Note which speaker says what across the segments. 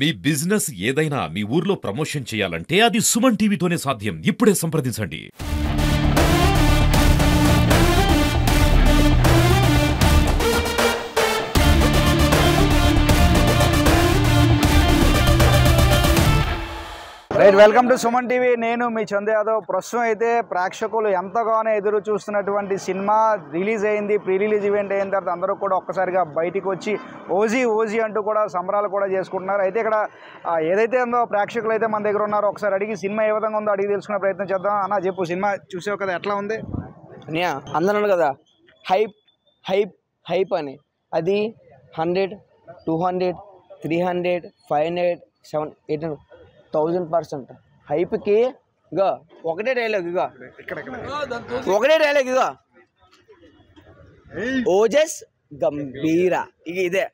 Speaker 1: మీ business ఏదైనా మీ ఊర్లో promotion చేయాలంటే అది సుమన్ టీవీతోనే సాధ్యం. ఇప్పుడే సంప్రదించండి.
Speaker 2: Right, welcome to Suman TV. నేను మీ చందు యాదవ్. ప్రస్తుతం అయితే ప్రేక్షకులు ఎంతగానో ఎదురు చూస్తున్నటువంటి సినిమా రిలీజ్ అయింది. ప్రీ రిలీజ్ ఈవెంట్ అయిన తర్వాత అందరూ కూడా ఒక్కసారిగా బయటికి వచ్చి ఓజీ అంటూ కూడా సంబరాలు కూడా చేసుకుంటున్నారు. అయితే ఇక్కడ ఏదైతే ఉందో ప్రేక్షకులు అయితే మన దగ్గర ఉన్నారో ఒకసారి అడిగి సినిమా ఏ విధంగా ఉందో అడిగి తెలుసుకునే ప్రయత్నం చేద్దాం. అన్న చెప్పు, సినిమా చూసావు కదా, ఎట్లా ఉంది?
Speaker 3: అందరూ కదా హైప్ హైప్ హైప్ అని, అది 100, 200, 300, 500, 700, 800, 1000% హైప్కి ఇగో ఒకటే డైలాగ్, ఇగో ఒకటే డైలాగ్, ఇగో ఓజస్ గంభీర, ఇక ఇదే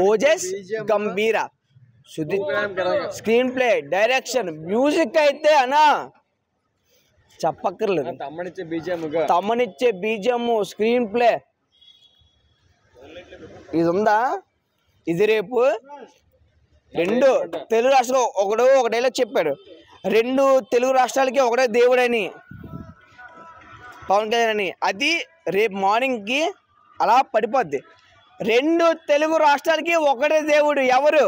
Speaker 3: ఓజస్ గంభీర. శుద్ధి స్క్రీన్ ప్లే, డైరెక్షన్, మ్యూజిక్ అయితే అన్నా చెప్పక్కర్లేదు. తమ్మనిచ్చే బీజిఎం, స్క్రీన్ ప్లే ఇది ఉందా? ఇది రేపు 2 తెలుగు రాష్ట్రాలు ఒక డైలాగ్ చెప్పాడు. 2 తెలుగు రాష్ట్రాలకి ఒకటే దేవుడని, పవన్ కళ్యాణ్ అని. అది రేపు మార్నింగ్కి అలా పడిపోద్ది. 2 తెలుగు రాష్ట్రాలకి ఒకటే దేవుడు, ఎవరు?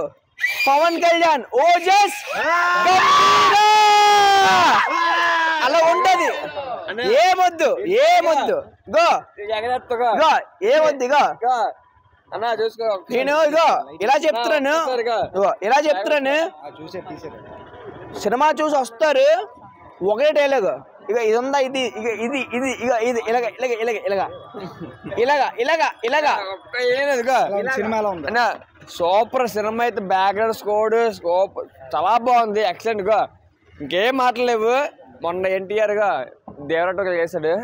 Speaker 3: పవన్ కళ్యాణ్. ఓజస్ అలా ఉంటది. ఏమొద్దు గో ఏమొద్దు, ఇగో నేను ఇగో ఇలా చెప్తున్నాను. సినిమా చూసి వస్తారు, ఒకే డైలాగ్, ఇక ఇది ఉందా, ఇది ఇక ఇది ఇది ఇక ఇది ఇలాగా
Speaker 2: సినిమాలో ఉంది
Speaker 3: సూపర్ సినిమా అయితే. బ్యాక్గ్రౌండ్ స్కోర్ చాలా బాగుంది, ఎక్సలెంట్ గా, ఇంకేం మాటలేవు. మొన్న ఎన్టీఆర్ గా దేవరట్టు చేశాడు,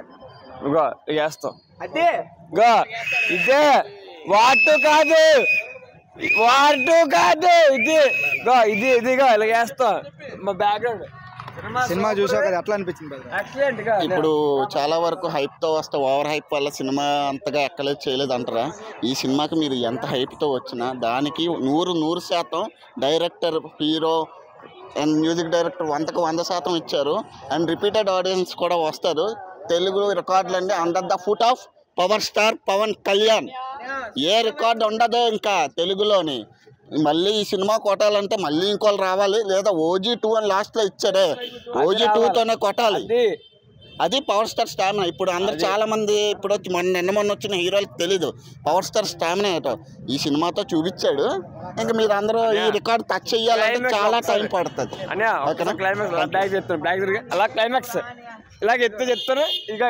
Speaker 3: ఇగో చేస్తాం అదే గా. ఇదే వాటు కాదు ఇది ఇదిగా ఇలా చేస్తాం. మా బ్యాక్గ్రౌండ్
Speaker 2: సినిమా చూసావు కదా, ఎట్లా అనిపించింది?
Speaker 3: ఎక్సలెంట్ గా.
Speaker 4: ఇప్పుడు చాలా వరకు హైప్తో వస్తే ఓవర్ హైప్ వల్ల సినిమా అంతగా ఎక్కలేదు, చేయలేదు అంటారా? ఈ సినిమాకి మీరు ఎంత హైప్తో వచ్చినా దానికి 100% director, hero and music director 100% ఇచ్చారు. అండ్ రిపీటెడ్ ఆడియన్స్ కూడా వస్తారు. తెలుగు రికార్డులు అండి under the foot of power star Pavan Kalyan. ఏ రికార్డు ఉండదు ఇంకా తెలుగులోని. మళ్ళీ ఈ సినిమా కొట్టాలంటే మళ్ళీ ఇంకోళ్ళు రావాలి, లేదా OG 2 అని లాస్ట్లో ఇచ్చాడే, OG 2తోనే కొట్టాలి. అది పవర్ స్టార్ స్టామినా. ఇప్పుడు అందరు చాలా మంది ఇప్పుడు మొన్న వచ్చిన హీరోలకు తెలీదు పవర్ స్టార్ స్టామినా ఏటో. ఈ సినిమాతో చూపించాడు. ఇంకా మీరు అందరూ ఈ రికార్డు టచ్ చేయాలంటే చాలా టైం పడుతుంది.
Speaker 3: అలా క్లైమాక్స్ ఇలాగ చెప్తాను. ఇక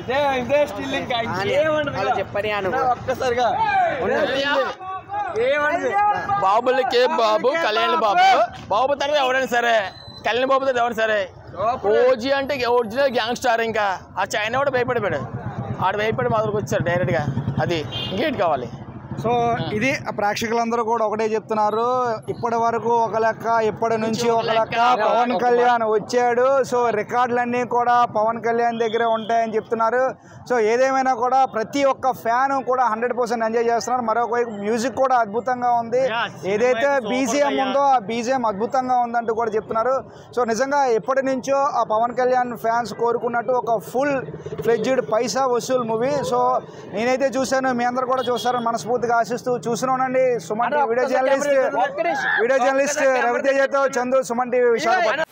Speaker 3: ఇదే స్టిల్ ఇంకా ఒక్కసారిగా బాబులకి బాబు, కళ్యాణ్ బాబు తర్వాత ఎవరైనా సరే, కళ్యాణ్ బాబు తర్వాత ఎవరైనా సరే, ఓజీ అంటే ఒరిజినల్ గ్యాంగ్ స్టార్. ఇంకా ఆ చైనా కూడా భయపడిపోయాడు, భయపడి మా దగ్గరకు వచ్చారు డైరెక్ట్గా. అది ఇంకేంటి కావాలి?
Speaker 2: సో ఇది ప్రేక్షకులందరూ కూడా ఒకటే చెప్తున్నారు, ఇప్పటి వరకు ఒక లెక్క, ఇప్పటి నుంచి ఒక లెక్క. పవన్ కళ్యాణ్ వచ్చాడు, సో రికార్డులన్నీ కూడా పవన్ కళ్యాణ్ దగ్గరే ఉంటాయని చెప్తున్నారు. సో ఏదేమైనా కూడా ప్రతి ఒక్క ఫ్యాన్ కూడా 100% ఎంజాయ్ చేస్తున్నారు. మరొక వైపు మ్యూజిక్ కూడా అద్భుతంగా ఉంది. ఏదైతే బీజిఎం ఉందో ఆ బీజిఎం అద్భుతంగా ఉందంటూ కూడా చెప్తున్నారు. సో నిజంగా ఎప్పటి నుంచో ఆ పవన్ కళ్యాణ్ ఫ్యాన్స్ కోరుకున్నట్టు ఒక ఫుల్ ఫ్లెడ్జ్డ్ పైసా వసూల్ మూవీ. సో నేనైతే చూశాను, మీ అందరూ కూడా చూస్తారని మనస్ఫూర్తిగా ఆశిస్తూ చూస్తున్నానండి. సుమన్ టీవీ వీడియో జర్నలిస్ట్ రవితేజతో చందు, సుమన్ టీవీ విశాఖపట్నం.